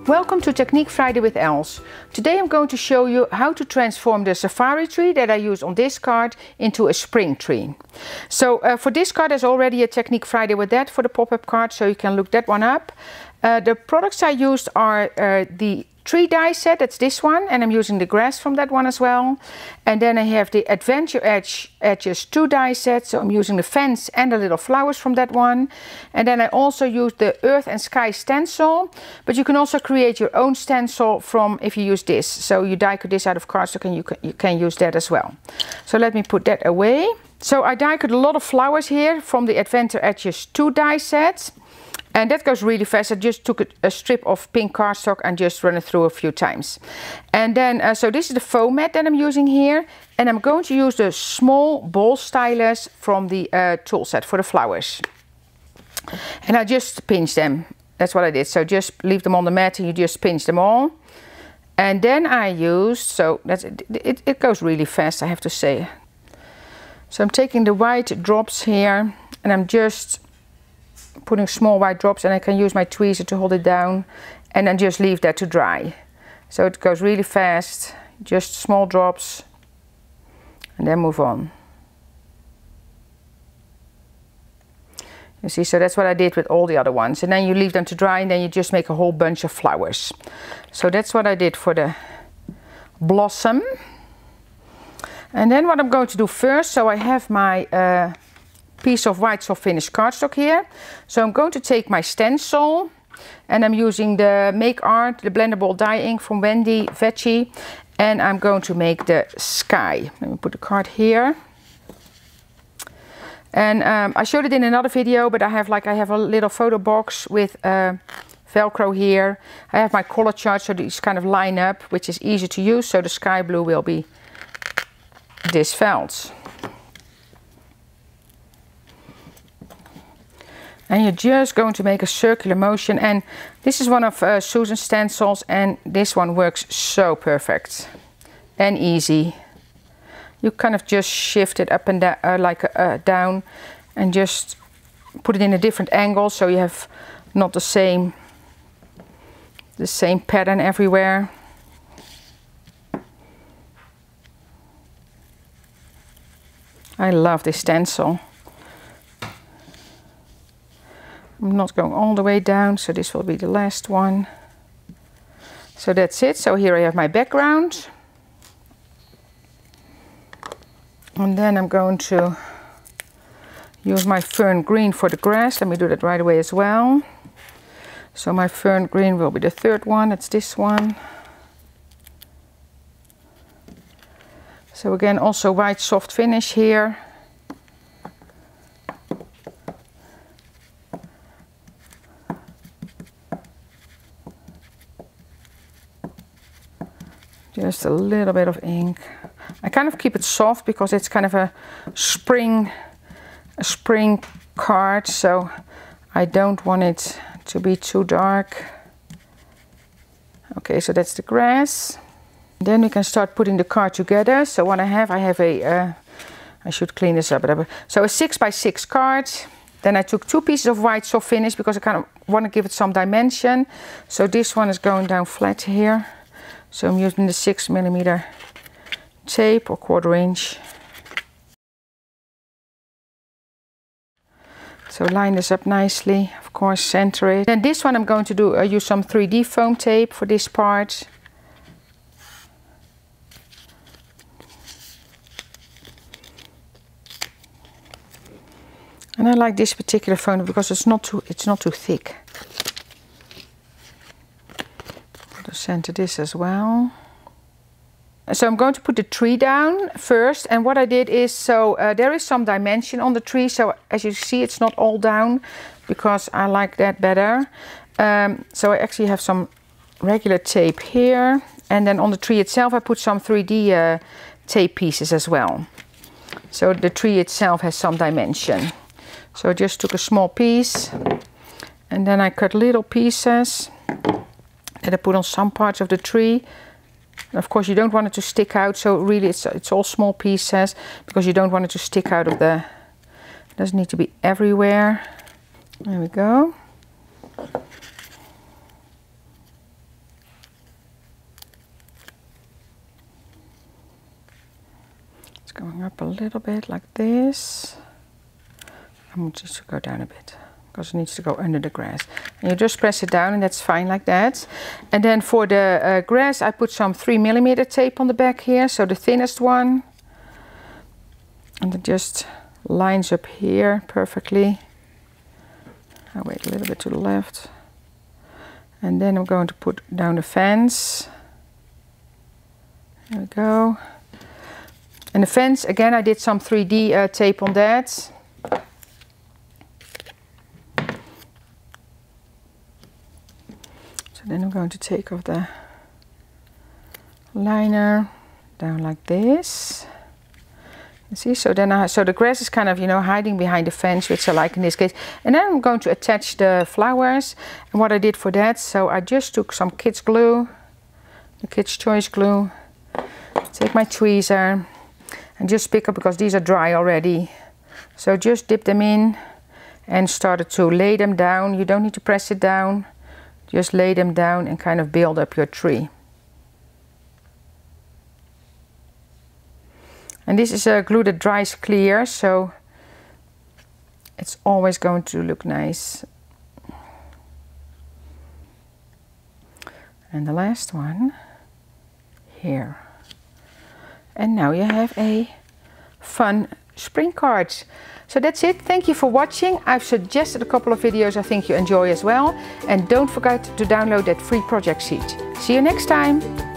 Welcome to Technique Friday with Els. Today I'm going to show you how to transform the safari tree that I use on this card into a spring tree. So for this card there's already a Technique Friday with that for the pop-up card, so you can look that one up. The products I used are the tree die set, that's this one, and I'm using the grass from that one as well. And then I have the Adventure Edges 2 die set, so I'm using the fence and the little flowers from that one. And then I also used the Earth and Sky stencil, but you can also create your own stencil from if you use this. So you die cut this out of cardstock and you can use that as well. So let me put that away. So I die cut a lot of flowers here from the Adventure Edges 2 die set. And that goes really fast. I just took a strip of pink cardstock and just run it through a few times. And then, so this is the foam mat that I'm using here. And I'm going to use the small ball stylus from the tool set for the flowers. And I just pinch them. That's what I did. So just leave them on the mat and you just pinch them all. And then I used, so that's it goes really fast, I have to say. So I'm taking the white drops here and I'm just putting small white drops, and I can use my tweezer to hold it down and then just leave that to dry. So it goes really fast, just small drops and then move on. You see, so that's what I did with all the other ones, and then you leave them to dry and then you just make a whole bunch of flowers. So that's what I did for the blossom. And then what I'm going to do first, so I have my piece of white soft finish cardstock here. So I'm going to take my stencil and I'm using the Make Art, the blendable dye ink from Wendy Veggie, and I'm going to make the sky. Let me put the card here. And I showed it in another video, but I have a little photo box with Velcro here. I have my color chart, so these kind of line up, which is easy to use. So the sky blue will be this felt. And you're just going to make a circular motion, and this is one of Susan's stencils, and this one works so perfect and easy. You kind of just shift it up and down, down, and just put it in a different angle, so you have not the same pattern everywhere. I love this stencil. I'm not going all the way down, so this will be the last one. So that's it. So here I have my background. And then I'm going to use my fern green for the grass. Let me do that right away as well. So my fern green will be the third one. It's this one. So again, also white soft finish here. Just a little bit of ink. I kind of keep it soft because it's kind of a spring card, so I don't want it to be too dark. Okay, so that's the grass. Then we can start putting the card together. So what I have a, I should clean this up. So a 6x6 card. Then I took 2 pieces of white soft finish because I kind of want to give it some dimension. So this one is going down flat here. So I'm using the 6mm tape or 1/4 inch. So line this up nicely, of course center it. Then this one I'm going to do use some 3D foam tape for this part. And I like this particular foam because it's not too thick. Center this as well. So I'm going to put the tree down first, and what I did is, so there is some dimension on the tree, so as you see it's not all down because I like that better. So I actually have some regular tape here, and then on the tree itself I put some 3D tape pieces as well. So the tree itself has some dimension. So I just took a small piece and then I cut little pieces that I put on some parts of the tree. And of course you don't want it to stick out, so really it's all small pieces because you don't want it to stick out of the, it doesn't need to be everywhere. There we go. going up a little bit like this. I want it to go down a bit because it needs to go under the grass. And you just press it down and that's fine like that. And then for the grass I put some 3mm tape on the back here, so the thinnest one. And it just lines up here perfectly. I'll wait a little bit to the left. And then I'm going to put down the fence. There we go. And the fence, again, I did some 3D tape on that. So then I'm going to take off the liner down like this. You see, so then so the grass is kind of, you know, hiding behind the fence, which I like in this case. And then I'm going to attach the flowers. And what I did for that, so I just took some kids glue, the Kids Choice glue, take my tweezer and just pick up, because these are dry already. So just dip them in and started to lay them down. You don't need to press it down, just lay them down and kind of build up your tree. And this is a glue that dries clear, so it's always going to look nice. And the last one here. And now you have a fun spring card. So that's it. Thank you for watching. I've suggested a couple of videos I think you enjoy as well. And don't forget to download that free project sheet. See you next time.